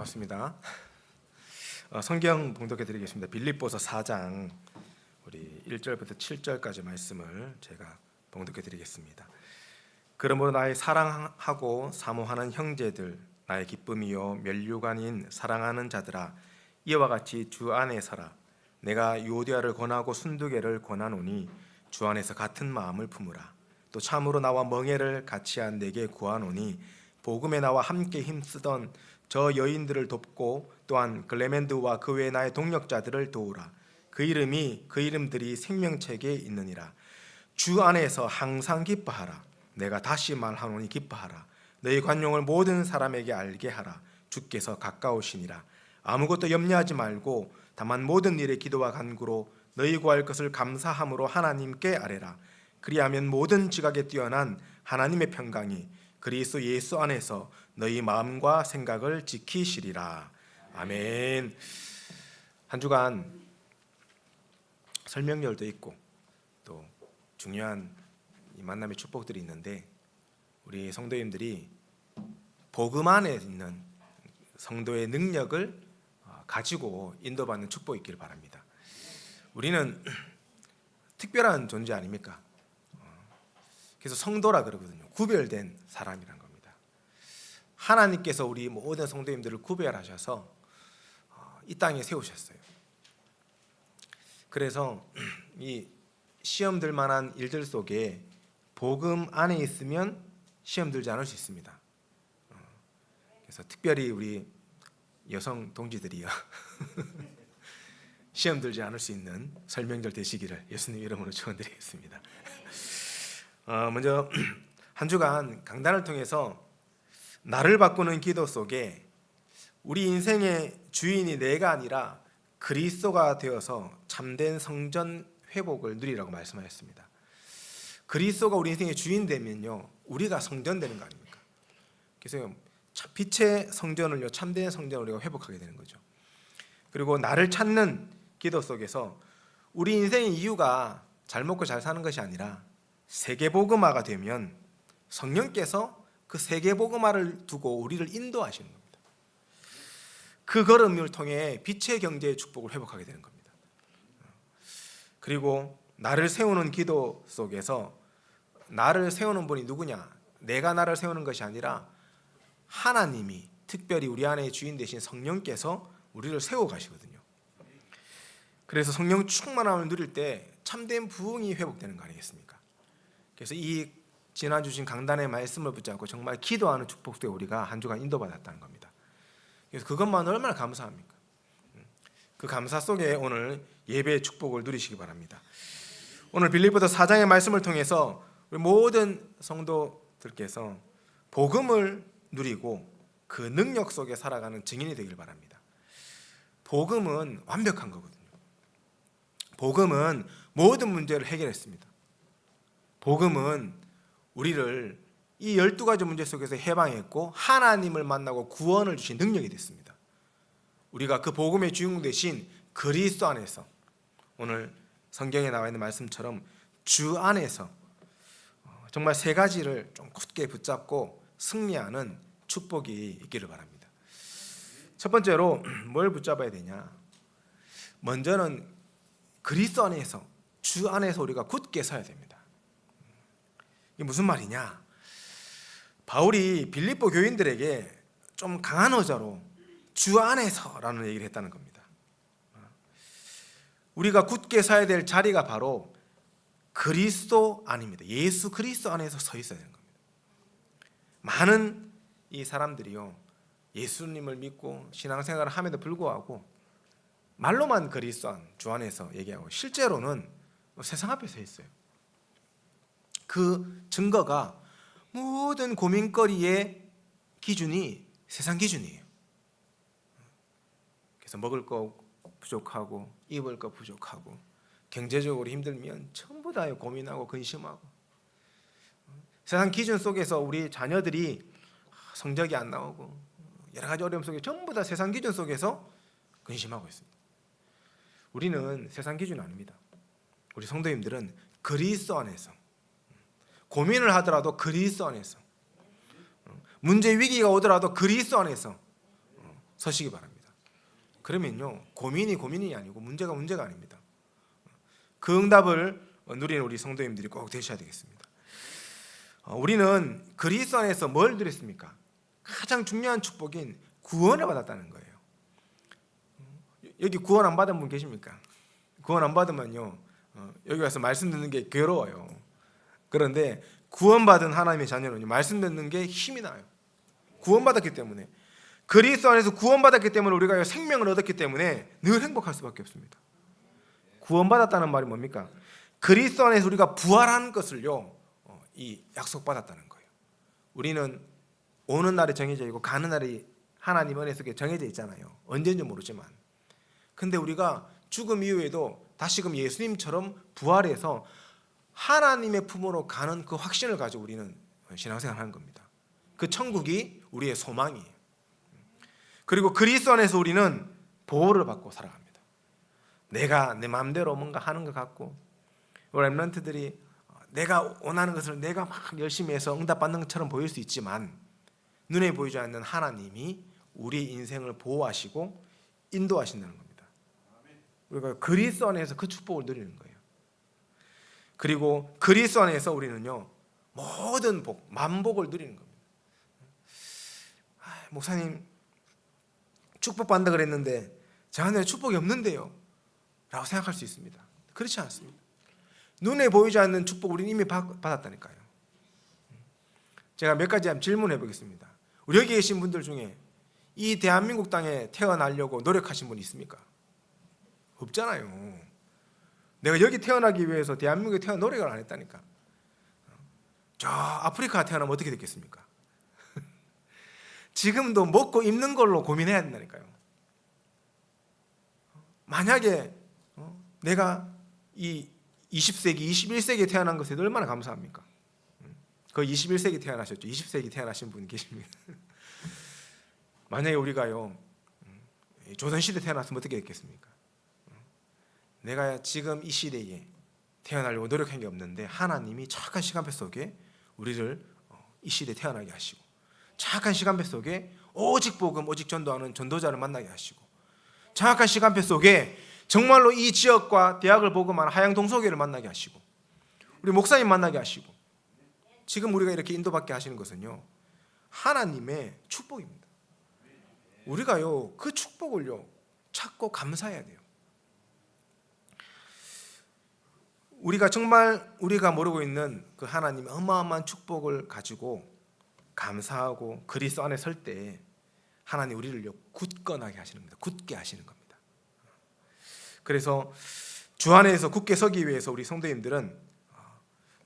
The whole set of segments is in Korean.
반갑습니다. 성경 봉독해 드리겠습니다. 빌립보서 4장 우리 1절부터 7절까지 말씀을 제가 봉독해 드리겠습니다. 그러므로 나의 사랑하고 사모하는 형제들, 나의 기쁨이요 면류관인 사랑하는 자들아, 이와 같이 주 안에 서라. 내가 유오디아를 권하고 순두개를 권하노니 주 안에서 같은 마음을 품으라. 또 참으로 나와 멍에를 같이한 내게 구하노니 복음에 나와 함께 힘쓰던 저 여인들을 돕고 또한 글레멘드와 그 외 나의 동역자들을 도우라. 그 이름들이 생명책에 있느니라. 주 안에서 항상 기뻐하라. 내가 다시 말하노니 기뻐하라. 너희 관용을 모든 사람에게 알게 하라. 주께서 가까우시니라. 아무것도 염려하지 말고 다만 모든 일에 기도와 간구로 너희 구할 것을 감사함으로 하나님께 아뢰라. 그리하면 모든 지각에 뛰어난 하나님의 평강이 그리스도 예수 안에서 너희 마음과 생각을 지키시리라. 아멘. 한 주간 설명절도 있고 또 중요한 이 만남의 축복들이 있는데, 우리 성도님들이 복음 안에 있는 성도의 능력을 가지고 인도받는 축복이 있기를 바랍니다. 우리는 특별한 존재 아닙니까? 그래서 성도라 그러거든요. 구별된 사람이란 겁니다. 하나님께서 우리 모든 성도님들을 구별하셔서 이 땅에 세우셨어요. 그래서 이 시험 들 만한 일들 속에 복음 안에 있으면 시험 들지 않을 수 있습니다. 그래서 특별히 우리 여성 동지들이요 시험 들지 않을 수 있는 설명절 되시기를 예수님 이름으로 축원드리겠습니다. 먼저 한 주간 강단을 통해서 나를 바꾸는 기도 속에 우리 인생의 주인이 내가 아니라 그리스도가 되어서 참된 성전 회복을 누리라고 말씀하셨습니다. 그리스도가 우리 인생의 주인 되면요, 우리가 성전 되는 거 아닙니까? 그래서 빛의 성전을요, 참된 성전을 우리가 회복하게 되는 거죠. 그리고 나를 찾는 기도 속에서 우리 인생의 이유가 잘 먹고 잘 사는 것이 아니라 세계복음화가 되면 성령께서 그 세계복음화를 두고 우리를 인도하시는 겁니다. 그 걸음을 통해 빛의 경제의 축복을 회복하게 되는 겁니다. 그리고 나를 세우는 기도 속에서 나를 세우는 분이 누구냐? 내가 나를 세우는 것이 아니라 하나님이, 특별히 우리 안에 주인 되신 성령께서 우리를 세워가시거든요. 그래서 성령 충만함을 누릴 때 참된 부흥이 회복되는 거 아니겠습니까? 그래서 이 지난 주신 강단의 말씀을 붙잡고 정말 기도하는 축복 속에 우리가 한 주간 인도받았다는 겁니다. 그래서 그것만 얼마나 감사합니까? 그 감사 속에 오늘 예배의 축복을 누리시기 바랍니다. 오늘 빌립보서 4장의 말씀을 통해서 우리 모든 성도들께서 복음을 누리고 그 능력 속에 살아가는 증인이 되길 바랍니다. 복음은 완벽한 거거든요. 복음은 모든 문제를 해결했습니다. 복음은 우리를 이 12가지 문제 속에서 해방했고 하나님을 만나고 구원을 주신 능력이 됐습니다. 우리가 그 복음의 주인공 되신 그리스도 안에서, 오늘 성경에 나와 있는 말씀처럼 주 안에서 정말 세 가지를 좀 굳게 붙잡고 승리하는 축복이 있기를 바랍니다. 첫 번째로 뭘 붙잡아야 되냐? 먼저는 그리스도 안에서, 주 안에서 우리가 굳게 서야 됩니다. 이게 무슨 말이냐? 바울이 빌립보 교인들에게 좀 강한 어조로 주 안에서라는 얘기를 했다는 겁니다. 우리가 굳게 서야 될 자리가 바로 그리스도 안입니다. 예수 그리스도 안에서 서 있어야 되는 겁니다. 많은 이 사람들이요, 예수님을 믿고 신앙생활을 함에도 불구하고 말로만 그리스도 안, 주 안에서 얘기하고 실제로는 세상 앞에 서 있어요. 그 증거가 모든 고민거리의 기준이 세상 기준이에요. 그래서 먹을 거 부족하고 입을 거 부족하고 경제적으로 힘들면 전부 다 고민하고 근심하고, 세상 기준 속에서 우리 자녀들이 성적이 안 나오고 여러 가지 어려움 속에 전부 다 세상 기준 속에서 근심하고 있습니다. 우리는 세상 기준 아닙니다. 우리 성도님들은 그리스도 안에서, 고민을 하더라도 그리스도 안에서, 문제 위기가 오더라도 그리스도 안에서 서시기 바랍니다. 그러면요, 고민이 아니고 문제가 아닙니다. 그 응답을 누리는 우리 성도님들이 꼭 되셔야 되겠습니다. 우리는 그리스도 안에서 뭘 누렸습니까? 가장 중요한 축복인 구원을 받았다는 거예요. 여기 구원 안 받은 분 계십니까? 구원 안 받으면요, 여기 와서 말씀 듣는 게 괴로워요. 그런데 구원받은 하나님의 자녀는 말씀 듣는 게 힘이 나요. 구원받았기 때문에, 그리스도 안에서 구원받았기 때문에, 우리가 생명을 얻었기 때문에 늘 행복할 수밖에 없습니다. 구원받았다는 말이 뭡니까? 그리스도 안에서 우리가 부활한 것을요, 이 약속받았다는 거예요. 우리는 오는 날이 정해져 있고 가는 날이 하나님 은혜 속에 정해져 있잖아요. 언제인지 모르지만. 근데 우리가 죽음 이후에도 다시금 예수님처럼 부활해서 하나님의 품으로 가는 그 확신을 가지고 우리는 신앙생활을 하는 겁니다. 그 천국이 우리의 소망이에요. 그리고 그리스도 안에서 우리는 보호를 받고 살아갑니다. 내가 내 마음대로 뭔가 하는 것 같고, 우리 렘넌트들이 내가 원하는 것을 내가 막 열심히 해서 응답받는 것처럼 보일 수 있지만, 눈에 보이지 않는 하나님이 우리 인생을 보호하시고 인도하신다는 겁니다. 우리가 그리스도 안에서 그 축복을 누리는 거예요. 그리고 그리스도 안에서 우리는요, 모든 복, 만복을 누리는 겁니다. 목사님, 축복받는다 그랬는데 저 안에 축복이 없는데요 라고 생각할 수 있습니다. 그렇지 않습니다. 눈에 보이지 않는 축복 우리는 이미 받았다니까요. 제가 몇 가지 한번 질문해 보겠습니다. 우리 여기 계신 분들 중에 이 대한민국 땅에 태어나려고 노력하신 분 있습니까? 없잖아요. 내가 여기 태어나기 위해서 대한민국에 태어나 노력을 안 했다니까. 저 아프리카 태어나면 어떻게 됐겠습니까? 지금도 먹고 입는 걸로 고민해야 된다니까요. 만약에 내가 이 20세기, 21세기에 태어난 것에 얼마나 감사합니까? 거의 21세기 태어나셨죠. 20세기 태어나신 분이 계십니다. 만약에 우리가요, 조선시대 태어났으면 어떻게 됐겠습니까? 내가 지금 이 시대에 태어나려고 노력한 게 없는데 하나님이 착한 시간표 속에 우리를 이 시대에 태어나게 하시고, 착한 시간표 속에 오직 복음, 오직 전도하는 전도자를 만나게 하시고, 정확한 시간표 속에 정말로 이 지역과 대학을 복음하는 하양 동서교를 만나게 하시고, 우리 목사님 만나게 하시고, 지금 우리가 이렇게 인도받게 하시는 것은요, 하나님의 축복입니다. 우리가요, 그 축복을요 찾고 감사해야 돼요. 우리가 정말 우리가 모르고 있는 그 하나님의 어마어마한 축복을 가지고 감사하고 그리스도 안에 설 때 하나님 우리를요 굳건하게 하시는 겁니다. 굳게 하시는 겁니다. 그래서 주 안에서 굳게 서기 위해서 우리 성도님들은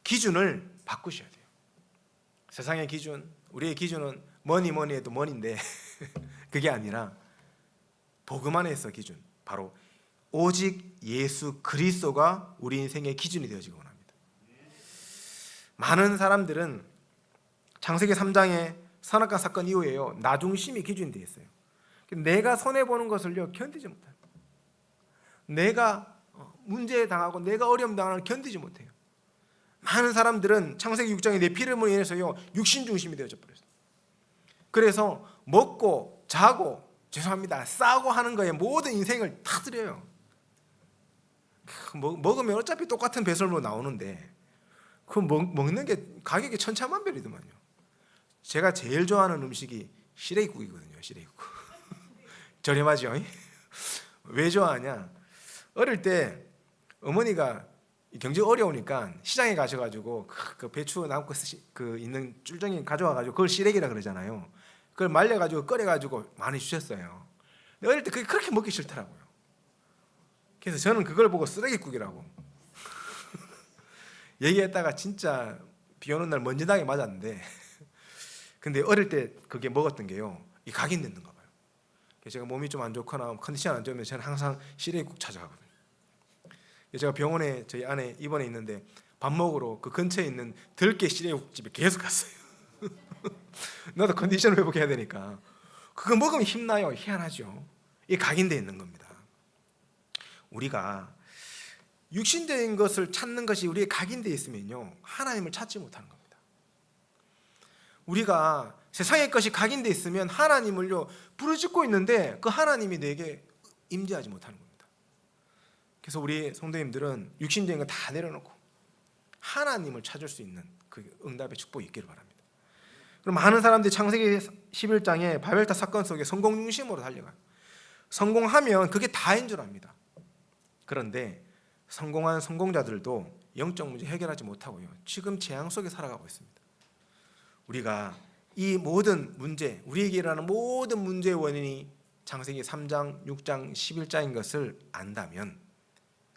기준을 바꾸셔야 돼요. 세상의 기준, 우리의 기준은 뭐니 해도 뭐니인데 그게 아니라 복음 안에서 기준, 바로 오직 예수 그리스도가 우리 인생의 기준이 되어지기 원합니다. 많은 사람들은 창세기 3장의 선악과 사건 이후에요, 나 중심이 기준이 되어 있어요. 내가 손해보는 것을요 견디지 못해요. 내가 문제에 당하고 내가 어려움 당하는 걸 견디지 못해요. 많은 사람들은 창세기 6장의 내 피름으로 인해서요 육신 중심이 되어져 버렸어요. 그래서 먹고 자고, 죄송합니다, 싸고 하는 거에 모든 인생을 다 드려요. 먹으면 어차피 똑같은 배설물로 나오는데 그 먹는 게 가격이 천차만별이더만요. 제가 제일 좋아하는 음식이 시래기국이거든요. 시래기국. 저렴하죠? 왜 좋아하냐? 어릴 때 어머니가 경제가 어려우니까 시장에 가셔가지고 그 배추 남고 그 있는 쫄정이 가져와가지고 그걸 시래기라 그러잖아요. 그걸 말려가지고 끓여가지고 많이 주셨어요. 근데 어릴 때 그게 그렇게 먹기 싫더라고요. 그래서 저는 그걸 보고 쓰레기국이라고 얘기했다가 진짜 비 오는 날 먼지당에 맞았는데, 근데 어릴 때 그게 먹었던 게요, 이 각인됐는가 봐요. 그래서 제가 몸이 좀 안 좋거나 컨디션 안 좋으면 저는 항상 시래기국 찾아가거든요. 제가 병원에 저희 아내 입원해 있는데 밥 먹으러 그 근처에 있는 들깨 시래기국집에 계속 갔어요. 나도 컨디션 회복해야 되니까. 그거 먹으면 힘나요. 희한하죠. 이게 각인되어 있는 겁니다. 우리가 육신적인 것을 찾는 것이 우리의 각인되어 있으면요 하나님을 찾지 못하는 겁니다. 우리가 세상의 것이 각인돼 있으면 하나님을요 부르짖고 있는데 그 하나님이 내게 임재하지 못하는 겁니다. 그래서 우리 성도님들은 육신적인 거 다 내려놓고 하나님을 찾을 수 있는 그 응답의 축복이 있기를 바랍니다. 그럼 많은 사람들이 창세기 11장에 바벨탑 사건 속에 성공 중심으로 달려가요. 성공하면 그게 다인 줄 압니다. 그런데 성공한 성공자들도 영적 문제 해결하지 못하고요, 지금 재앙 속에 살아가고 있습니다. 우리가 이 모든 문제, 우리에게 일어나는 모든 문제의 원인이 창세기 3장, 6장, 11장인 것을 안다면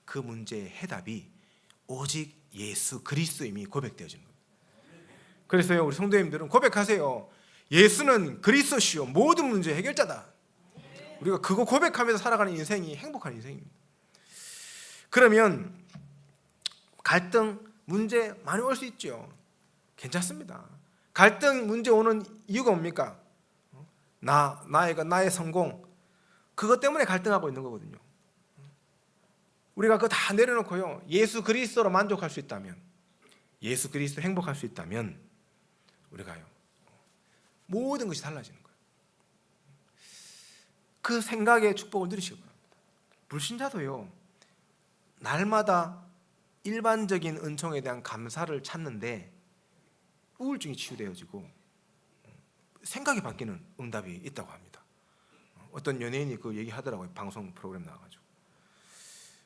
그 문제의 해답이 오직 예수 그리스도임이 고백되어지는 겁니다. 그래서요, 우리 성도님들은 고백하세요. 예수는 그리스도시요 모든 문제 해결자다. 우리가 그거 고백하면서 살아가는 인생이 행복한 인생입니다. 그러면 갈등, 문제 많이 올 수 있죠. 괜찮습니다. 갈등, 문제 오는 이유가 뭡니까? 나의 성공, 그것 때문에 갈등하고 있는 거거든요. 우리가 그거 다 내려놓고요, 예수 그리스도로 만족할 수 있다면, 예수 그리스도 행복할 수 있다면 우리가요 모든 것이 달라지는 거예요. 그 생각의 축복을 누리시기 바랍니다. 불신자도요 날마다 일반적인 은총에 대한 감사를 찾는데 우울증이 치유되어지고 생각이 바뀌는 응답이 있다고 합니다. 어떤 연예인이 그 얘기하더라고요, 방송 프로그램 나와가지고.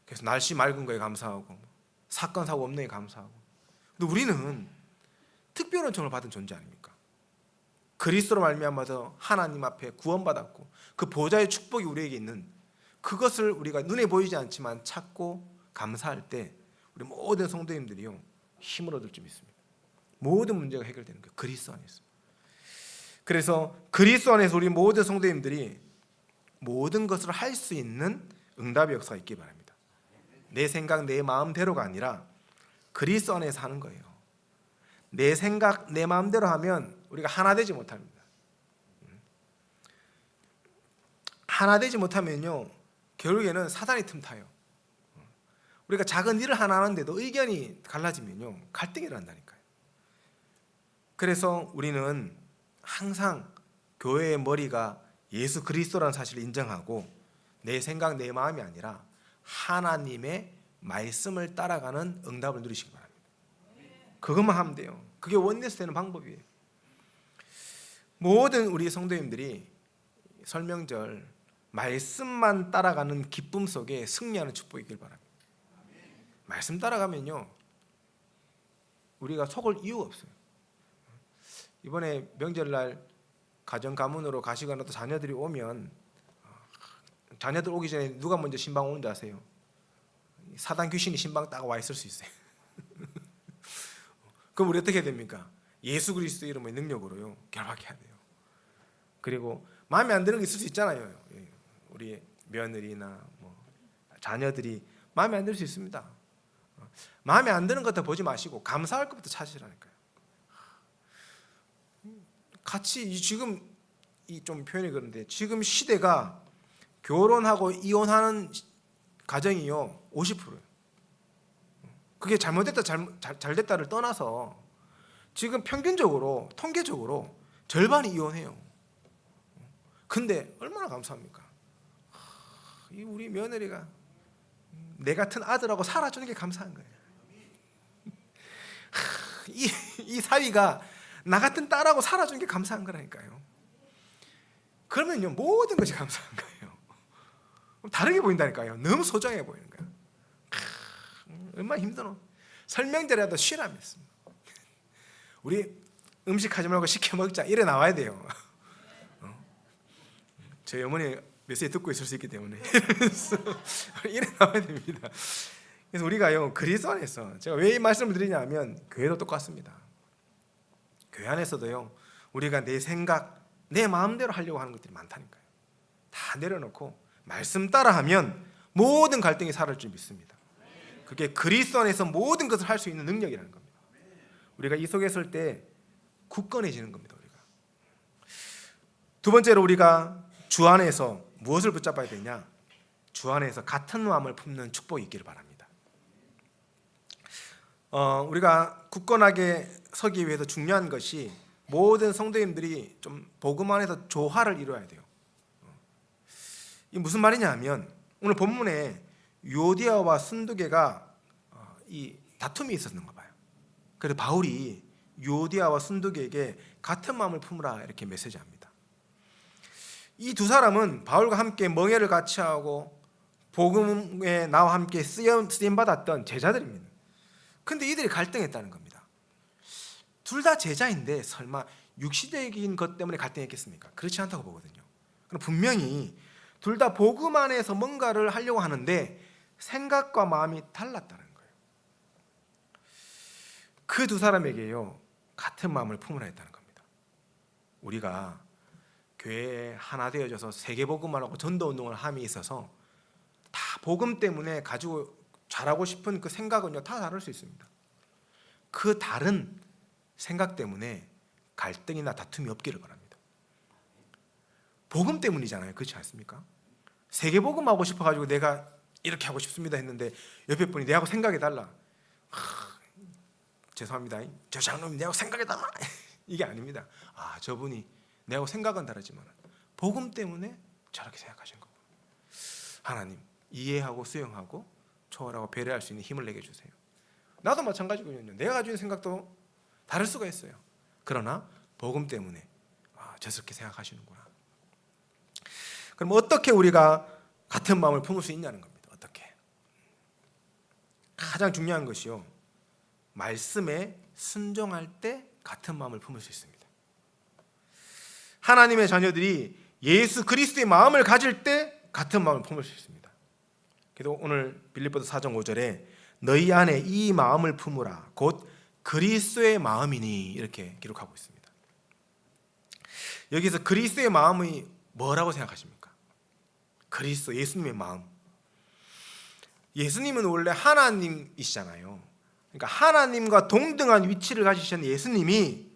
그래서 날씨 맑은 거에 감사하고 사건 사고 없는 게 감사하고. 근데 우리는 특별 은총을 받은 존재 아닙니까? 그리스도로 말미암아서 하나님 앞에 구원받았고 그 보좌의 축복이 우리에게 있는 그것을 우리가 눈에 보이지 않지만 찾고 감사할 때 우리 모든 성도님들이요 힘을 얻을 줄 믿습니다. 모든 문제가 해결되는 거예요, 그리스도 안에서. 그래서 그리스도 안에서 우리 모든 성도님들이 모든 것을 할 수 있는 응답의 역사가 있기 바랍니다. 내 생각, 내 마음대로가 아니라 그리스도 안에서 하는 거예요. 내 생각, 내 마음대로 하면 우리가 하나 되지 못합니다. 하나 되지 못하면요 결국에는 사단이 틈타요. 우리가 작은 일을 하나 하는데도 의견이 갈라지면요 갈등이 일어난다니까요. 그래서 우리는 항상 교회의 머리가 예수 그리스도라는 사실을 인정하고 내 생각, 내 마음이 아니라 하나님의 말씀을 따라가는 응답을 누리시기 바랍니다. 그것만 하면 돼요. 그게 원내스 되는 방법이에요. 모든 우리 성도님들이 설명절 말씀만 따라가는 기쁨 속에 승리하는 축복이 있길 바랍니다. 말씀 따라가면요 우리가 속을 이유가 없어요. 이번에 명절날 가정 가문으로 가시거나 또 자녀들이 오면 자녀들 오기 전에 누가 먼저 신방 오는 줄 아세요? 사단 귀신이 신방 딱 와 있을 수 있어요. 그럼 우리 어떻게 됩니까? 예수 그리스도 이름의 능력으로요 결박해야 돼요. 그리고 마음에 안 드는 게 있을 수 있잖아요. 우리 며느리나 뭐 자녀들이 마음에 안 들 수 있습니다. 마음에 안 드는 것부터 보지 마시고 감사할 것부터 찾으시라니까요. 같이 지금 이 좀 표현이 그런데 지금 시대가 결혼하고 이혼하는 가정이요 50%예요. 그게 잘못됐다 잘 됐다를 떠나서 지금 평균적으로 통계적으로 절반이 이혼해요. 근데 얼마나 감사합니까? 이 우리 며느리가 내 같은 아들하고 살아주는 게 감사한 거예요. 이 사위가 나 같은 딸하고 살아주는 게 감사한 거라니까요. 그러면요 모든 것이 감사한 거예요. 다르게 보인다니까요. 너무 소중해 보이는 거예요. 얼마나 힘드노. 설명절에라도 쉬라면서 우리 음식하지 말고 시켜 먹자 이래 나와야 돼요. 저희 어머니 몇 세 듣고 있을 수 있기 때문에 이래 나와야 됩니다. 그래서 우리가요 그리스도 안에서 제가 왜 이 말씀을 드리냐면 교회도 똑같습니다. 교회 안에서도요 우리가 내 생각, 내 마음대로 하려고 하는 것들이 많다니까요. 다 내려놓고 말씀 따라하면 모든 갈등이 사라질 줄 믿습니다. 그게 그리스도 안에서 모든 것을 할 수 있는 능력이라는 겁니다. 우리가 이 속에 설 때 굳건해지는 겁니다. 우리가 두 번째로 우리가 주 안에서 무엇을 붙잡아야 되냐? 주 안에서 같은 마음을 품는 축복이 있기를 바랍니다. 우리가 굳건하게 서기 위해서 중요한 것이 모든 성도님들이 좀 복음 안에서 조화를 이루어야 돼요. 이 무슨 말이냐 하면 오늘 본문에 유오디아와 순두계가 이 다툼이 있었는가 봐요. 그래서 바울이 유오디아와 순두계에게 같은 마음을 품으라 이렇게 메시지합니다. 이 두 사람은 바울과 함께 멍에를 같이 하고 복음에 나와 함께 쓰임 받았던 제자들입니다. 근데 이들이 갈등했다는 겁니다. 둘 다 제자인데 설마 육시적인 것 때문에 갈등했겠습니까? 그렇지 않다고 보거든요. 그럼 분명히 둘 다 복음 안에서 뭔가를 하려고 하는데 생각과 마음이 달랐다는 거예요. 그 두 사람에게요 같은 마음을 품으라 했다는 겁니다. 우리가 교회에 하나 되어져서 세계복음을 하고 전도운동을 함에 있어서 다 복음 때문에 가지고 잘하고 싶은 그 생각은요 다 다를 수 있습니다. 그 다른 생각 때문에 갈등이나 다툼이 없기를 바랍니다. 복음 때문이잖아요. 그렇지 않습니까? 세계복음 하고 싶어가지고 내가 이렇게 하고 싶습니다 했는데 옆에 분이 내하고 생각이 달라. 죄송합니다. 저 장로님 내하고 생각이 달라. 이게 아닙니다. 저분이 내하고 생각은 다르지만 복음 때문에 저렇게 생각하신 거고. 하나님 이해하고 수용하고 초월하고 배려할 수 있는 힘을 내게 주세요. 나도 마찬가지거든요. 내가 가지고 있는 생각도 다를 수가 있어요. 그러나 복음 때문에 저렇게 생각하시는구나. 그럼 어떻게 우리가 같은 마음을 품을 수 있냐는 겁니다. 어떻게? 가장 중요한 것이요. 말씀에 순종할 때 같은 마음을 품을 수 있습니다. 하나님의 자녀들이 예수 그리스도의 마음을 가질 때 같은 마음을 품을 수 있습니다. 그래서 오늘 빌립보서 4장 5절에 너희 안에 이 마음을 품으라 곧 그리스도의 마음이니 이렇게 기록하고 있습니다. 여기서 그리스도의 마음이 뭐라고 생각하십니까? 그리스도 예수님의 마음. 예수님은 원래 하나님이시잖아요. 그러니까 하나님과 동등한 위치를 가지신 예수님이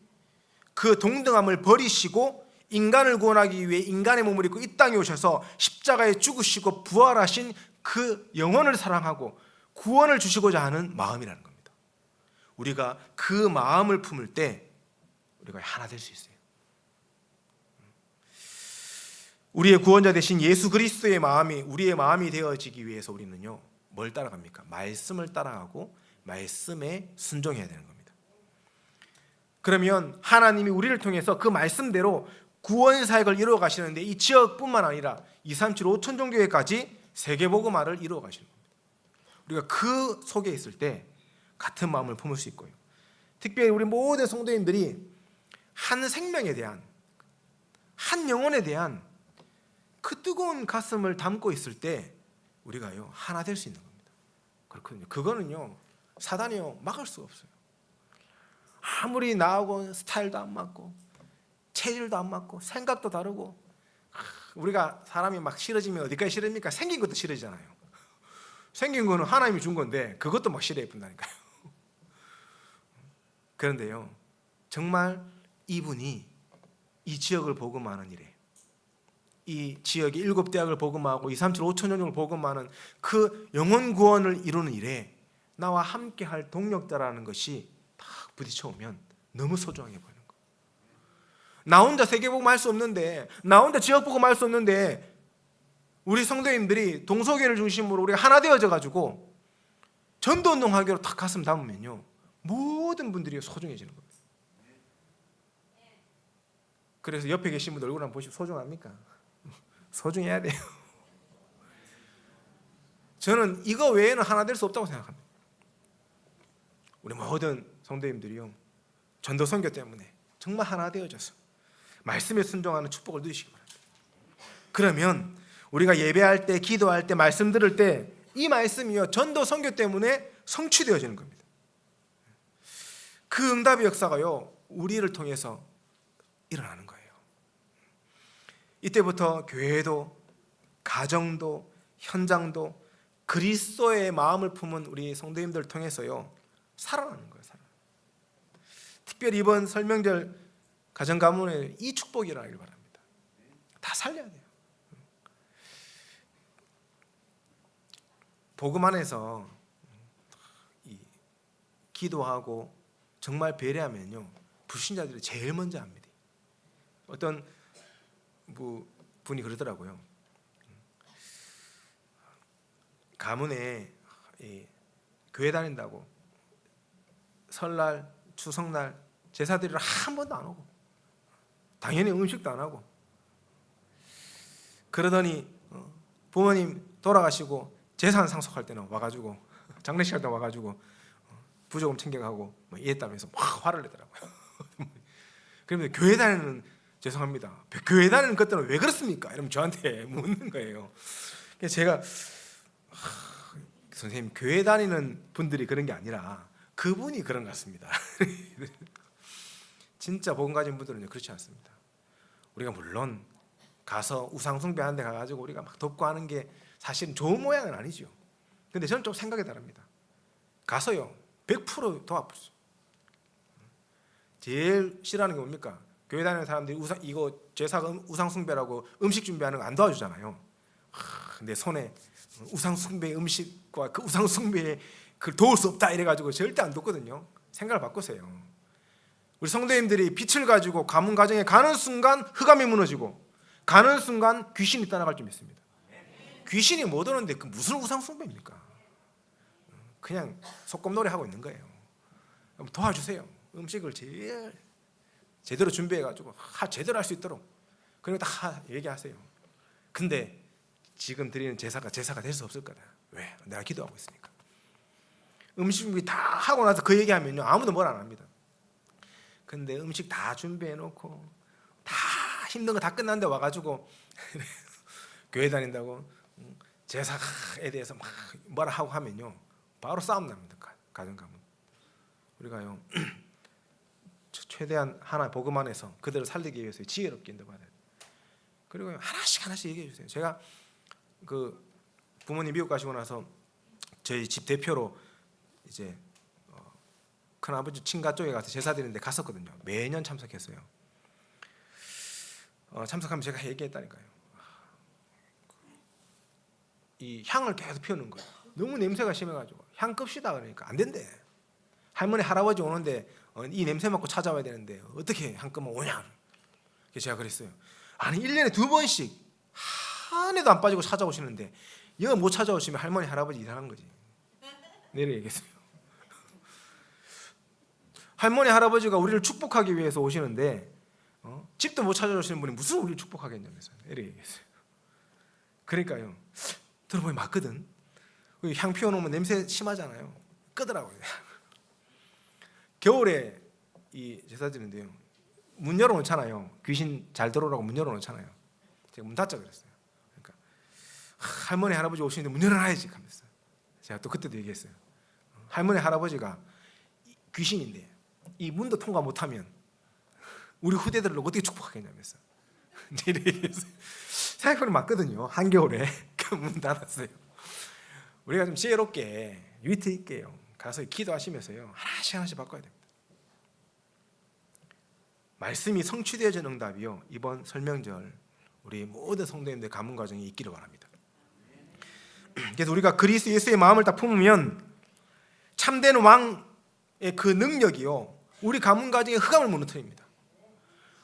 그 동등함을 버리시고 인간을 구원하기 위해 인간의 몸을 입고 이 땅에 오셔서 십자가에 죽으시고 부활하신 그 영혼을 사랑하고 구원을 주시고자 하는 마음이라는 겁니다. 우리가 그 마음을 품을 때 우리가 하나 될 수 있어요. 우리의 구원자 되신 예수 그리스도의 마음이 우리의 마음이 되어지기 위해서 우리는요 뭘 따라갑니까? 말씀을 따라가고 말씀에 순종해야 되는 겁니다. 그러면 하나님이 우리를 통해서 그 말씀대로 구원 사역을 이루어 가시는데 이 지역뿐만 아니라 237, 5천 종교회까지 세계복음화를 이루어 가시는 겁니다. 우리가 그 속에 있을 때 같은 마음을 품을 수 있고요. 특별히 우리 모든 성도님들이 한 생명에 대한 한 영혼에 대한 그 뜨거운 가슴을 담고 있을 때 우리가요 하나 될 수 있는 겁니다. 그렇거든요. 그거는요 사단이요 막을 수가 없어요. 아무리 나하고 스타일도 안 맞고 체질도 안 맞고 생각도 다르고 우리가 사람이 막 싫어지면 어디까지 싫습니까? 생긴 것도 싫어지잖아요. 생긴 거는 하나님이 준 건데 그것도 막 싫어해 본다니까요. 그런데요 정말 이분이 이 지역을 복음하는 일에 이 지역의 7대학을 복음하고 237, 5천 종을 복음하는 그 영혼 구원을 이루는 일에 나와 함께 할 동력자라는 것이 딱 부딪혀오면 너무 소중하게 보이는 거예요. 나 혼자 세계복음 할 수 없는데 나 혼자 지역복음 할 수 없는데 우리 성도님들이 동서교를 중심으로 우리가 하나 되어져 가지고 전도운동하기로 딱 가슴 담으면요 모든 분들이 소중해지는 겁니다. 그래서 옆에 계신 분들 얼굴 한번 보시고 소중합니까? 소중해야 돼요. 저는 이거 외에는 하나 될 수 없다고 생각합니다. 우리 모든 성도님들이요 전도 선교 때문에 정말 하나 되어져서 말씀에 순종하는 축복을 누리시기 바랍니다. 그러면 우리가 예배할 때, 기도할 때, 말씀 들을 때 이 말씀이요 전도 선교 때문에 성취되어지는 겁니다. 그 응답의 역사가요 우리를 통해서 일어나는 거예요. 이때부터 교회도 가정도 현장도 그리스도의 마음을 품은 우리 성도님들을 통해서요 살아나는 거예요. 특별히 이번 설명절 가정 가문에 이 축복이 일어나길 바랍니다. 다 살려야 돼요. 복음 안에서 기도하고 정말 배려하면요 불신자들이 제일 먼저 합니다. 어떤 분이 그러더라고요. 가문에 교회 다닌다고 설날, 추석날 제사드리러 한 번도 안 오고 당연히 음식도 안 하고 그러더니 부모님 돌아가시고 재산 상속할 때는 와가지고 장례식 할 때 와가지고 부조금 챙겨가고 뭐 이랬다면서 막 화를 내더라고요. 그러면 교회 다니는 죄송합니다. 교회 다니는 것들은 왜 그렇습니까? 이러면 저한테 묻는 거예요. 그래서 제가 선생님 교회 다니는 분들이 그런 게 아니라 그분이 그런 것 같습니다. 진짜 복음 가진 분들은 그렇지 않습니다. 우리가 물론 가서 우상 숭배하는 데 가가지고 우리가 막 돕고 하는 게 사실은 좋은 모양은 아니죠. 근데 저는 좀 생각이 다릅니다. 가서요 100% 도와주죠. 제일 싫어하는 게 뭡니까? 교회 다니는 사람들이 이거 제사가 우상 숭배라고 음식 준비하는 거 안 도와주잖아요. 근데 손에 우상 숭배 음식과 그 우상 숭배에 그걸 도울 수 없다 이래가지고 절대 안 돕거든요. 생각을 바꾸세요. 우리 성도님들이 빛을 가지고 가문 가정에 가는 순간 흑암이 무너지고 가는 순간 귀신이 떠나갈 줄 믿습니다. 귀신이 못 오는데 그 무슨 우상 숭배입니까? 그냥 소꿉놀이 하고 있는 거예요. 도와주세요. 음식을 제일 제대로 준비해가지고 제대로 할 수 있도록 그리고 다 얘기하세요. 근데 지금 드리는 제사가 될 수 없을 거다. 왜? 내가 기도하고 있으니까. 음식 준비 다 하고 나서 그 얘기하면요 아무도 뭘 안 합니다. 근데 음식 다 준비해놓고 다 힘든 거 다 끝났는데 와가지고 교회 다닌다고 제사에 대해서 막 뭐라 하고 하면요 바로 싸움 납니다. 가정 가문. 우리가요 최대한 하나 복음 안에서 그들을 살리기 위해서 지혜롭게 인도받아야 돼요. 그리고 하나씩 얘기해 주세요. 제가 그 부모님 미국 가시고 나서 저희 집 대표로 이제 큰아버지 친가 쪽에 가서 제사 드리는데 갔었거든요. 매년 참석했어요. 참석하면 제가 얘기했다니까요. 이 향을 계속 피우는 거예요. 너무 냄새가 심해가지고 향 끕시다 그러니까 안 된대. 할머니 할아버지 오는데 이 냄새 맡고 찾아와야 되는데 어떻게 향 끄면 오냐. 그래서 제가 그랬어요. 아니 1년에 2번씩 한 해도 안 빠지고 찾아오시는데 이거 못 찾아오시면 할머니 할아버지 이상한 거지. 내려 얘기했어요. 할머니 할아버지가 우리를 축복하기 위해서 오시는데 집도 못 찾아오시는 분이 무슨 우리를 축복하겠냐면서 내려 얘기했어요. 그러니까요 들어보니 맞거든. 향 피워놓으면 냄새 심하잖아요. 끄더라고요. 겨울에 이 제사 드리는데요 문 열어놓잖아요. 귀신 잘 들어오라고 문 열어놓잖아요. 제가 문 닫자 그랬어요. 그러니까 할머니 할아버지 오시는데 문 열어놔야지 하면서 제가 또 그때도 얘기했어요. 할머니 할아버지가 귀신인데 이 문도 통과 못하면 우리 후대들을 어떻게 축복하겠냐면서 이렇게 얘기했어요. 생각해보면 맞거든요. 한겨울에 문 닫았어요. 우리가 좀 지혜롭게 위트 있게요 가서 기도하시면서요 하나씩 바꿔야 됩니다. 말씀이 성취되어진 응답이요 이번 설명절 우리 모든 성도님들 가문 과정에 있기를 바랍니다. 그래서 우리가 그리스도 예수의 마음을 딱 품으면 참된 왕의 그 능력이요 우리 가문 가정의 흑암을 무너뜨립니다.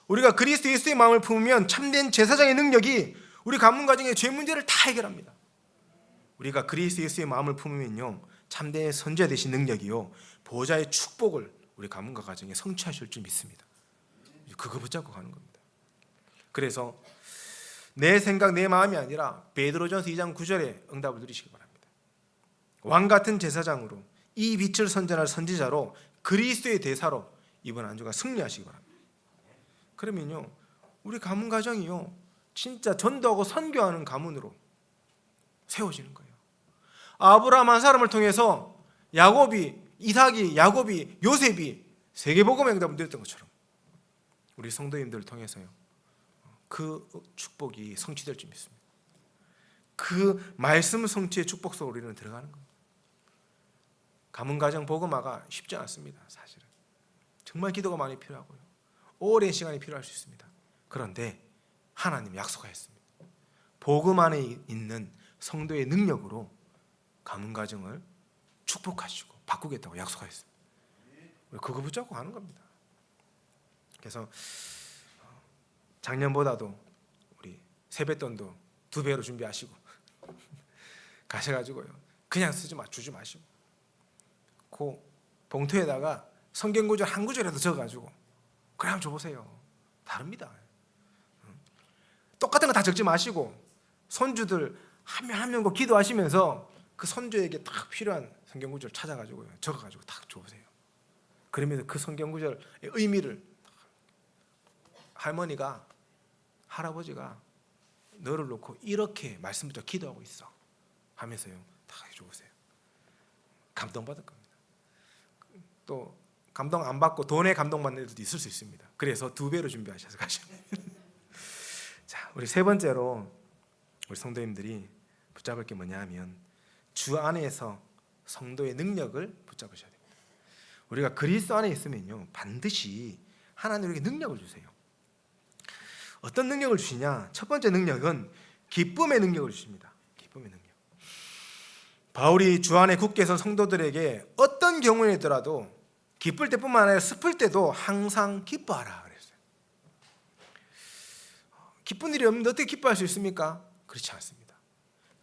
우리가 그리스도 예수의 마음을 품으면 참된 제사장의 능력이 우리 가문 가정의 죄 문제를 다 해결합니다. 우리가 그리스도 예수의 마음을 품으면요 참된 선지자 되신 능력이요 보좌의 축복을 우리 가문과 가정에 성취하실 줄 믿습니다. 그거 붙잡고 가는 겁니다. 그래서 내 생각 내 마음이 아니라 베드로전서 2장 9절에 응답을 누리시기 바랍니다. 왕 같은 제사장으로 이 빛을 선전할 선지자로 그리스도의 대사로 이번 한 주간 승리하시기 바랍니다. 그러면요 우리 가문 가정이요 진짜 전도하고 선교하는 가문으로 세워지는 거예요. 아브라함 한 사람을 통해서 야곱이, 이삭이, 야곱이, 요셉이 세계복음의 응답을 드렸던 것처럼 우리 성도님들을 통해서요 그 축복이 성취될 줄 믿습니다. 그 말씀 성취의 축복 속으로 우리는 들어가는 겁니다. 가문 가정 복음화가 쉽지 않습니다. 사실은 정말 기도가 많이 필요하고요 오랜 시간이 필요할 수 있습니다. 그런데 하나님 약속하셨습니다. 복음 안에 있는 성도의 능력으로 가문 가정을 축복하시고 바꾸겠다고 약속하셨습니다. 그거 붙잡고 가는 겁니다. 그래서 작년보다도 우리 세뱃돈도 2배로 준비하시고 가셔가지고요, 그냥 주지 마시고 그 봉투에다가 성경 구절 한 구절이라도 적어가지고 그래 한번 줘보세요. 다릅니다. 똑같은 거 다 적지 마시고 손주들 한 명 한 명 기도하시면서 그 손주에게 딱 필요한 성경 구절 찾아가지고요, 적어가지고 딱 줘보세요. 그러면서 그 성경 구절의 의미를 할머니가, 할아버지가 너를 놓고 이렇게 말씀부터 기도하고 있어 하면서요 다 해줘보세요. 감동받을 겁니다. 또 감동 안 받고 돈에 감동받는 애들도 있을 수 있습니다. 그래서 2배로 준비하셔서 가셔야 돼요. 자, 우리 세 번째로 우리 성도님들이 붙잡을 게 뭐냐 하면 주 안에서 성도의 능력을 붙잡으셔야 됩니다. 우리가 그리스도 안에 있으면요 반드시 하나님 우리에게 능력을 주세요. 어떤 능력을 주시냐? 첫 번째 능력은 기쁨의 능력을 주십니다. 기쁨의 능력. 바울이 주 안에 굳게 선 성도들에게 어떤 경우에더라도 기쁠 때뿐만 아니라 슬플 때도 항상 기뻐하라 그랬어요. 기쁜 일이 없는데 어떻게 기뻐할 수 있습니까? 그렇지 않습니다.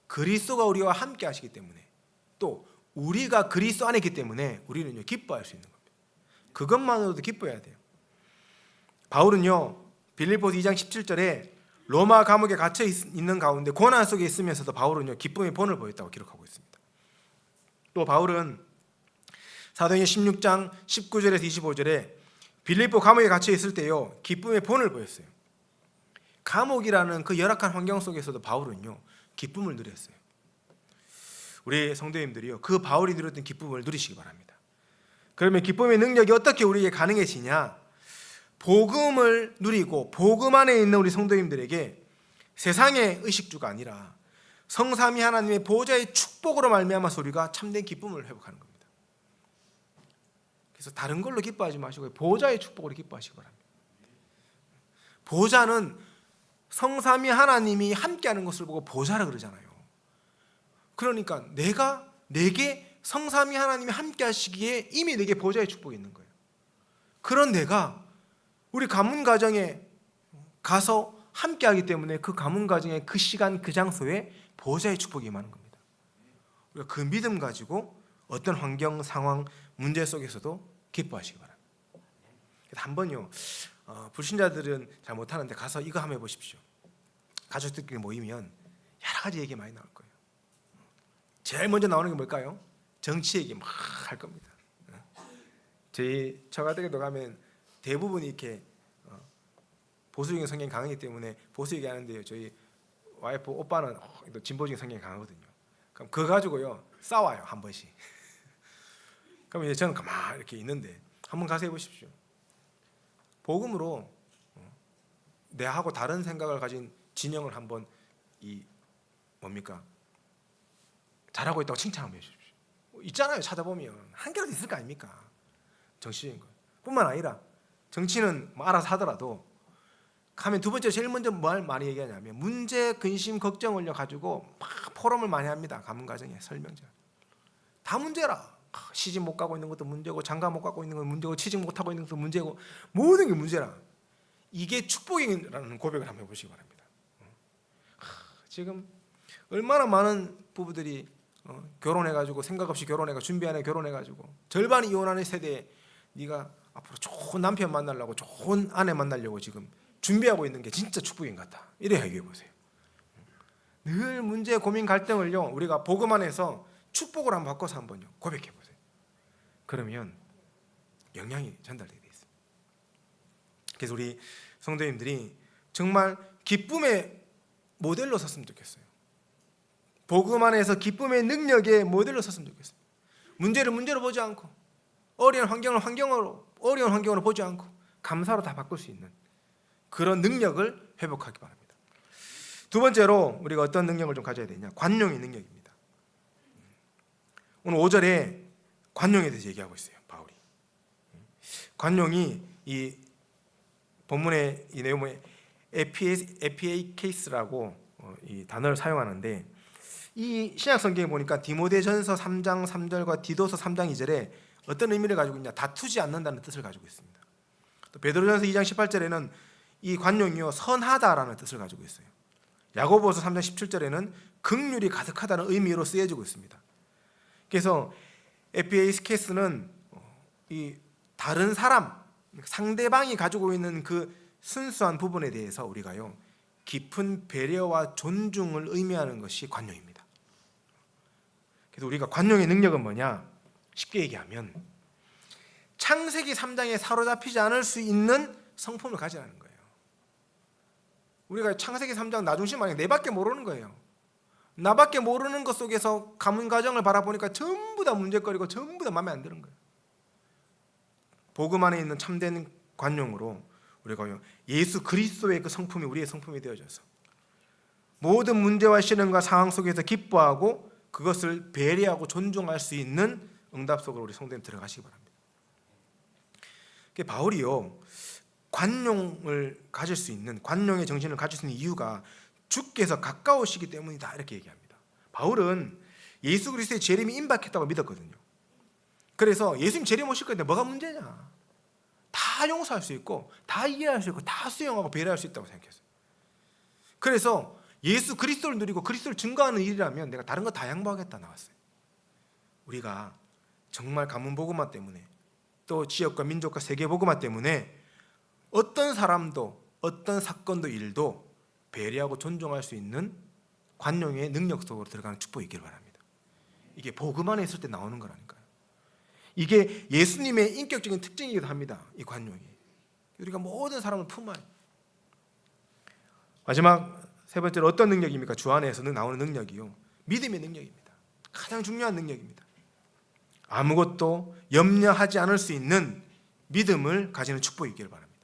그리스도가 우리와 함께 하시기 때문에, 또 우리가 그리스도 안에 있기 때문에 우리는요 기뻐할 수 있는 겁니다. 그것만으로도 기뻐해야 돼요. 바울은요 빌립보서 2장 17절에 로마 감옥에 갇혀 있는 가운데 고난 속에 있으면서도 바울은요 기쁨의 본을 보였다고 기록하고 있습니다. 또 바울은 사도행전 16장 19절에서 25절에 빌립보 감옥에 갇혀 있을 때요 기쁨의 본을 보였어요. 감옥이라는 그 열악한 환경 속에서도 바울은요 기쁨을 누렸어요. 우리 성도님들이요 그 바울이 누렸던 기쁨을 누리시기 바랍니다. 그러면 기쁨의 능력이 어떻게 우리에게 가능해지냐? 복음을 누리고 복음 안에 있는 우리 성도님들에게 세상의 의식주가 아니라 성삼위 하나님의 보좌의 축복으로 말미암아서 우리가 참된 기쁨을 회복하는 겁니다. 그래서 다른 걸로 기뻐하지 마시고 보좌의 축복으로 기뻐하시기 바랍니다. 보좌는 성삼위 하나님이 함께하는 것을 보고 보좌라 그러잖아요. 그러니까 내게 성삼위 하나님이 함께하시기에 이미 내게 보좌의 축복이 있는 거예요. 그런 내가 우리 가문 가정에 가서 함께하기 때문에 그 가문 가정의 그 시간 그 장소에 보좌의 축복이 임하는 겁니다. 우리가 그 믿음 가지고 어떤 환경 상황 문제 속에서도 기뻐하시기 바랍니다. 한 번요 불신자들은 잘 못하는데 가서 이거 한번 해보십시오. 가족들끼리 모이면 여러 가지 얘기 많이 나올 거예요. 제일 먼저 나오는 게 뭘까요? 정치 얘기 막 할 겁니다. 저 가족에도 가면 대부분이 이렇게 보수적인 성향이 강하기 때문에 보수 얘기하는데요. 저희 와이프 오빠는 진보적인 성향이 강하거든요. 그럼 그거 가지고요 싸워요 한 번씩. 그럼 이제 저는 가만히 이렇게 있는데 한번 가서 해보십시오. 복음으로 내하고 다른 생각을 가진 진영을 한번 잘하고 있다고 칭찬 한번 해주십시오. 있잖아요. 찾아보면 한 개라도 있을 거 아닙니까? 정치적인 거 뿐만 아니라 정치는 뭐 알아서 하더라도 가면 두 번째 제일 먼저 뭘 많이 얘기하냐면 문제, 근심, 걱정을 가지고 막 포럼을 많이 합니다. 가문 가정에 설명자 다 문제라. 시집 못 가고 있는 것도 문제고 장가 못 가고 있는 것도 문제고 취직 못 하고 있는 것도 문제고 모든 게 문제라. 이게 축복이라는 고백을 한번 해보시기 바랍니다. 지금 얼마나 많은 부부들이 결혼해가지고 생각 없이 결혼해가 준비 안에 결혼해가지고 절반이 이혼하는 세대에 네가 앞으로 좋은 남편 만나려고 좋은 아내 만나려고 지금 준비하고 있는 게 진짜 축복인 것 같다. 이래 얘기해 보세요. 늘 문제, 고민, 갈등을요 우리가 복음 안에서 축복으로 한번 바꿔서 한번요 고백해 보세요. 그러면 영향이 전달되게 돼 있어요. 그래서 우리 성도님들이 정말 기쁨의 모델로 섰으면 좋겠어요. 복음 안에서 기쁨의 능력의 모델로 섰으면 좋겠어요. 문제를 문제로 보지 않고 어려운 환경을 어려운 환경으로 보지 않고 감사로 다 바꿀 수 있는 그런 능력을 회복하기 바랍니다. 두 번째로 우리가 어떤 능력을 좀 가져야 되냐? 관용의 능력입니다. 오늘 5절에 관용에 대해서 얘기하고 있어요. 바울이. 관용이 이 본문의 이 내용에 에피에이케이스라고 이 단어를 사용하는데 이 신약 성경에 보니까 디모데전서 3장 3절과 디도서 3장 2절에 어떤 의미를 가지고 있냐? 다투지 않는다는 뜻을 가지고 있습니다. 또 베드로전서 2장 18절에는 이 관용이요 선하다라는 뜻을 가지고 있어요. 야고보서 3장 17절에는 긍휼이 가득하다는 의미로 쓰여지고 있습니다. 그래서 에피에이스케스는 이 다른 사람, 상대방이 가지고 있는 그 순수한 부분에 대해서 우리가요 깊은 배려와 존중을 의미하는 것이 관용입니다. 그래서 우리가 관용의 능력은 뭐냐? 쉽게 얘기하면 창세기 3장에 사로잡히지 않을 수 있는 성품을 가지라는 거예요. 우리가 창세기 3장 나중심 만약에 내밖에 모르는 거예요. 나밖에 모르는 것 속에서 가문 가정을 바라보니까 전부 다 문제거리고 전부 다 마음에 안 드는 거예요. 복음 안에 있는 참된 관용으로 우리가 예수 그리스도의 그 성품이 우리의 성품이 되어져서 모든 문제와 시련과 상황 속에서 기뻐하고 그것을 배려하고 존중할 수 있는 응답 속으로 우리 성도님 들어가시기 바랍니다. 바울이요 관용을 가질 수 있는 관용의 정신을 가질 수 있는 이유가 주께서 가까우시기 때문이다 이렇게 얘기합니다. 바울은 예수 그리스도의 재림이 임박했다고 믿었거든요. 그래서 예수님 재림 오실 건데 뭐가 문제냐? 다 용서할 수 있고 다 이해할 수 있고 다 수용하고 배려할 수 있다고 생각했어요. 그래서 예수 그리스도를 누리고 그리스도를 증거하는 일이라면 내가 다른 거 다 양보하겠다 나왔어요. 우리가 정말 가문 복음화 때문에 또 지역과 민족과 세계 복음화 때문에 어떤 사람도 어떤 사건도 일도 배려하고 존중할 수 있는 관용의 능력 속으로 들어가는 축복이 있기를 바랍니다. 이게 복음 안에 있을 때 나오는 거라니까요. 이게 예수님의 인격적인 특징이기도 합니다. 이 관용이 우리가 모든 사람을 품어요. 마지막 세 번째로 어떤 능력입니까? 주 안에서 나오는 능력이요 믿음의 능력입니다. 가장 중요한 능력입니다. 아무것도 염려하지 않을 수 있는 믿음을 가지는 축복이 있기를 바랍니다.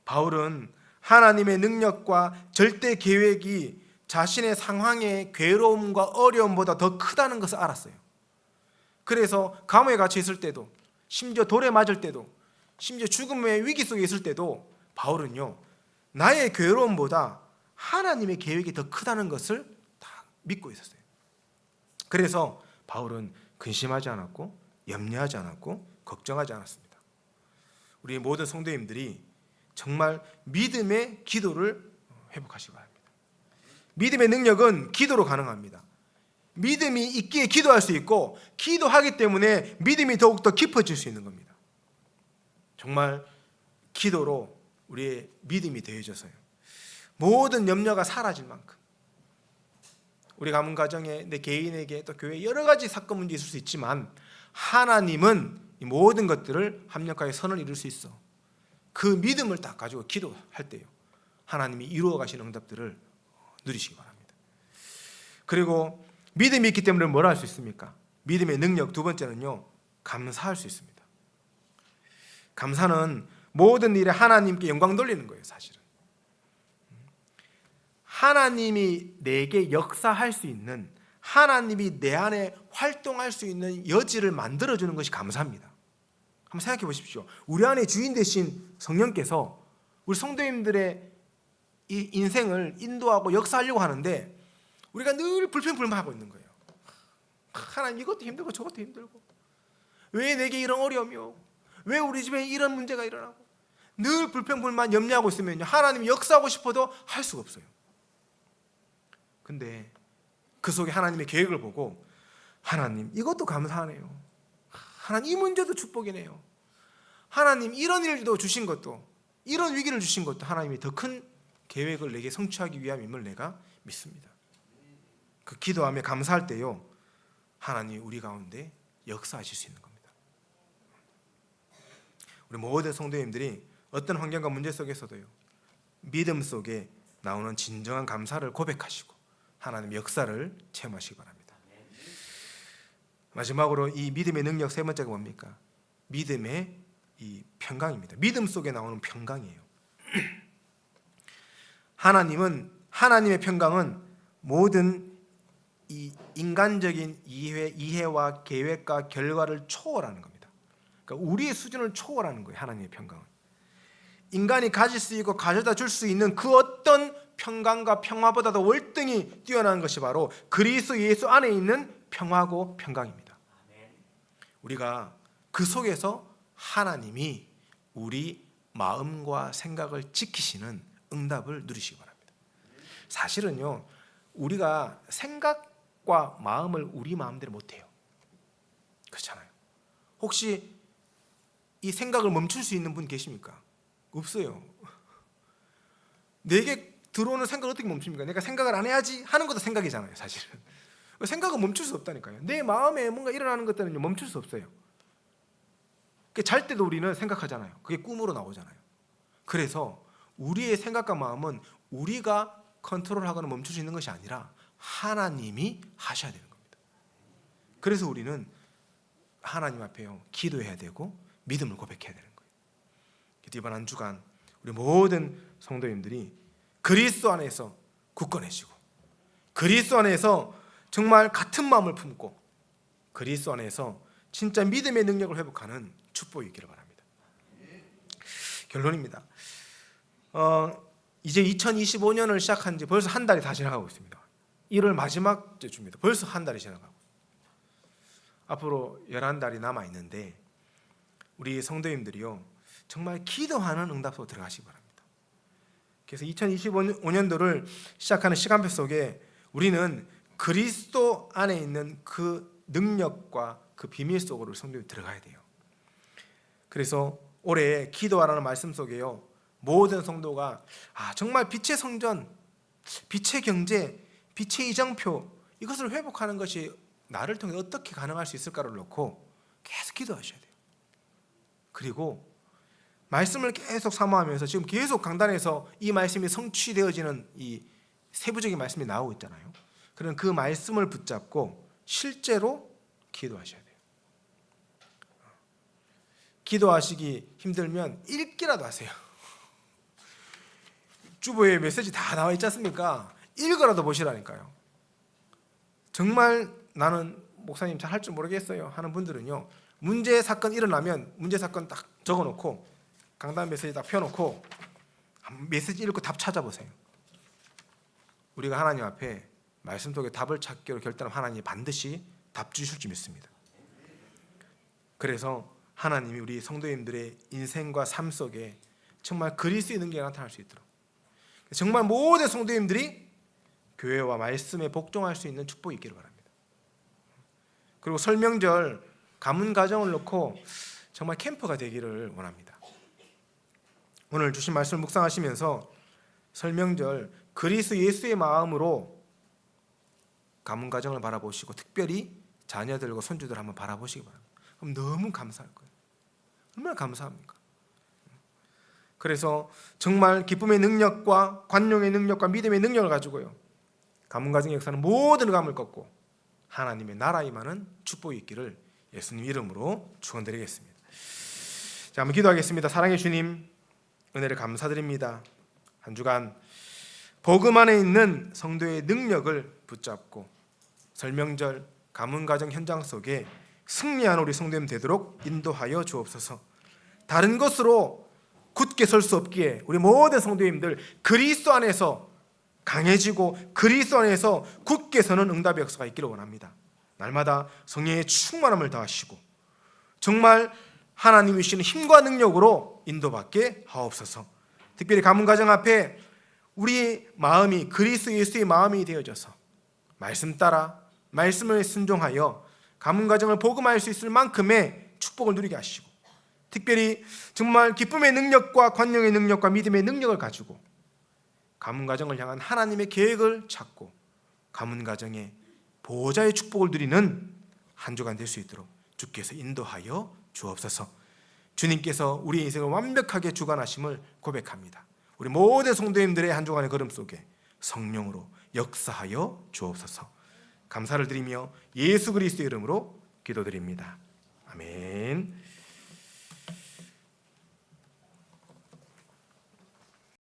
바울은 하나님의 능력과 절대 계획이 자신의 상황의 괴로움과 어려움보다 더 크다는 것을 알았어요. 그래서 감옥에 갇혀 있을 때도, 심지어 돌에 맞을 때도, 심지어 죽음의 위기 속에 있을 때도 바울은요 나의 괴로움보다 하나님의 계획이 더 크다는 것을 다 믿고 있었어요. 그래서 바울은 근심하지 않았고 염려하지 않았고 걱정하지 않았습니다. 우리 모든 성도님들이 정말 믿음의 기도를 회복하시기 바랍니다. 믿음의 능력은 기도로 가능합니다. 믿음이 있기에 기도할 수 있고 기도하기 때문에 믿음이 더욱더 깊어질 수 있는 겁니다. 정말 기도로 우리의 믿음이 더해져서요 모든 염려가 사라질 만큼 우리 가문 가정에 내 개인에게 또 교회에 여러 가지 사건 문제 있을 수 있지만 하나님은 이 모든 것들을 합력하여 선을 이룰 수 있어. 그 믿음을 딱 가지고 기도할 때요 하나님이 이루어 가시는 응답들을 누리시기 바랍니다. 그리고 믿음이 있기 때문에 뭘 할 수 있습니까? 믿음의 능력 두 번째는요 감사할 수 있습니다. 감사는 모든 일에 하나님께 영광 돌리는 거예요. 사실은 하나님이 내게 역사할 수 있는 하나님이 내 안에 활동할 수 있는 여지를 만들어주는 것이 감사합니다. 한번 생각해 보십시오. 우리 안에 주인 되신 성령께서 우리 성도님들의 이 인생을 인도하고 역사하려고 하는데 우리가 늘 불평불만하고 있는 거예요. 하나님 이것도 힘들고 저것도 힘들고 왜 내게 이런 어려움이요? 왜 우리 집에 이런 문제가 일어나고 늘 불평불만 염려하고 있으면요 하나님이 역사하고 싶어도 할 수가 없어요. 근데 그 속에 하나님의 계획을 보고 하나님 이것도 감사하네요. 하나님 이 문제도 축복이네요. 하나님 이런 일도 주신 것도 이런 위기를 주신 것도 하나님이 더 큰 계획을 내게 성취하기 위함임을 내가 믿습니다. 그 기도하며 감사할 때요 하나님 우리 가운데 역사하실 수 있는 겁니다. 우리 모든 성도님들이 어떤 환경과 문제 속에서도요 믿음 속에 나오는 진정한 감사를 고백하시고 하나님의 역사를 체험하시기 바랍니다. 마지막으로 이 믿음의 능력 세 번째가 뭡니까? 믿음의 이 평강입니다. 믿음 속에 나오는 평강이에요. 하나님의 평강은 모든 이 인간적인 이해와 계획과 결과를 초월하는 겁니다. 그러니까 우리의 수준을 초월하는 거예요. 하나님의 평강은 인간이 가질 수 있고 가져다 줄 수 있는 그 어떤 평강과 평화보다도 월등히 뛰어난 것이 바로 그리스도 예수 안에 있는 평화고 평강입니다. 우리가 그 속에서 하나님이 우리 마음과 생각을 지키시는 응답을 누리시기 바랍니다. 사실은요, 우리가 생각과 마음을 우리 마음대로 못해요. 그렇잖아요. 혹시 이 생각을 멈출 수 있는 분 계십니까? 없어요. 내게 들어오는 생각을 어떻게 멈춥니까? 내가 생각을 안 해야지 하는 것도 생각이잖아요, 사실은. 생각은 멈출 수 없다니까요. 내 마음에 뭔가 일어나는 것들은 멈출 수 없어요. 잘 때도 우리는 생각하잖아요. 그게 꿈으로 나오잖아요. 그래서 우리의 생각과 마음은 우리가 컨트롤하거나 멈출 수 있는 것이 아니라 하나님이 하셔야 되는 겁니다. 그래서 우리는 하나님 앞에요, 기도해야 되고 믿음을 고백해야 되는 거예요. 이번 한 주간 우리 모든 성도님들이 그리스도 안에서 굳건해지고, 그리스도 안에서 정말 같은 마음을 품고, 그리스도 안에서 진짜 믿음의 능력을 회복하는 축복이 있기를 바랍니다. 결론입니다. 이제 2025년을 시작한 지 벌써 한 달이 다 지나가고 있습니다. 1월 마지막 주입니다. 벌써 한 달이 지나가고, 앞으로 11달이 남아 있는데 우리 성도님들이요, 정말 기도하는 응답으로 들어가시기 바랍니다. 그래서 2025년도를 시작하는 시간표 속에 우리는 그리스도 안에 있는 그 능력과 그 비밀 속으로 성도님이 들어가야 돼요. 그래서 올해 기도하라는 말씀 속에요, 모든 성도가 정말 빛의 성전, 빛의 경제, 빛의 이정표, 이것을 회복하는 것이 나를 통해 어떻게 가능할 수 있을까를 놓고 계속 기도하셔야 돼요. 그리고 말씀을 계속 사모하면서, 지금 계속 강단에서 이 말씀이 성취되어지는 이 세부적인 말씀이 나오고 있잖아요. 그런 그 말씀을 붙잡고 실제로 기도하셔야 돼요. 기도하시기 힘들면 읽기라도 하세요. 주보에 메시지 다 나와 있지 않습니까? 읽어라도 보시라니까요. 정말 나는 목사님 잘 할 줄 모르겠어요 하는 분들은요, 문제 사건 일어나면 문제 사건 딱 적어놓고 강단 메시지 딱 펴놓고 메시지 읽고 답 찾아보세요. 우리가 하나님 앞에 말씀 속에 답을 찾기로 결단하면 하나님이 반드시 답 주실 줄 믿습니다. 그래서 하나님이 우리 성도님들의 인생과 삶 속에 정말 그리스도의 능력이 나타날 수 있도록, 정말 모든 성도님들이 교회와 말씀에 복종할 수 있는 축복이 있기를 바랍니다. 그리고 설명절 가문 가정을 놓고 정말 캠프가 되기를 원합니다. 오늘 주신 말씀을 묵상하시면서 설명절 그리스도 예수의 마음으로 가문 가정을 바라보시고, 특별히 자녀들과 손주들 한번 바라보시기 바랍니다. 그럼 너무 감사할 거예요. 얼마나 감사합니까? 그래서 정말 기쁨의 능력과 관용의 능력과 믿음의 능력을 가지고요, 가문 가정의 역사는 모든 감을 꺾고 하나님의 나라 임하는 축복이 있기를 예수님 이름으로 축원드리겠습니다. 자, 한번 기도하겠습니다. 사랑의 주님, 은혜를 감사드립니다. 한 주간 복음 안에 있는 성도의 능력을 붙잡고 설명절 가문 가정 현장 속에 승리하는 우리 성도님 되도록 인도하여 주옵소서. 다른 것으로 굳게 설 수 없기에 우리 모든 성도님들 그리스도 안에서 강해지고 그리스도 안에서 굳게 서는 응답의 역사가 있기를 원합니다. 날마다 성령의 충만함을 더하시고 정말 하나님이 주시는 힘과 능력으로 인도받게 하옵소서. 특별히 가문 가정 앞에 우리 마음이 그리스도 예수의 마음이 되어져서 말씀 따라 말씀을 순종하여 가문 가정을 복음할 수 있을 만큼의 축복을 누리게 하시고, 특별히 정말 기쁨의 능력과 관용의 능력과 믿음의 능력을 가지고 가문 가정을 향한 하나님의 계획을 찾고 가문 가정의 보호자의 축복을 누리는 한 주간 될 수 있도록 주께서 인도하여 주옵소서. 주님께서 우리 인생을 완벽하게 주관하심을 고백합니다. 우리 모든 성도님들의 한 주간의 걸음 속에 성령으로 역사하여 주옵소서. 감사를 드리며 예수 그리스도의 이름으로 기도드립니다. 아멘.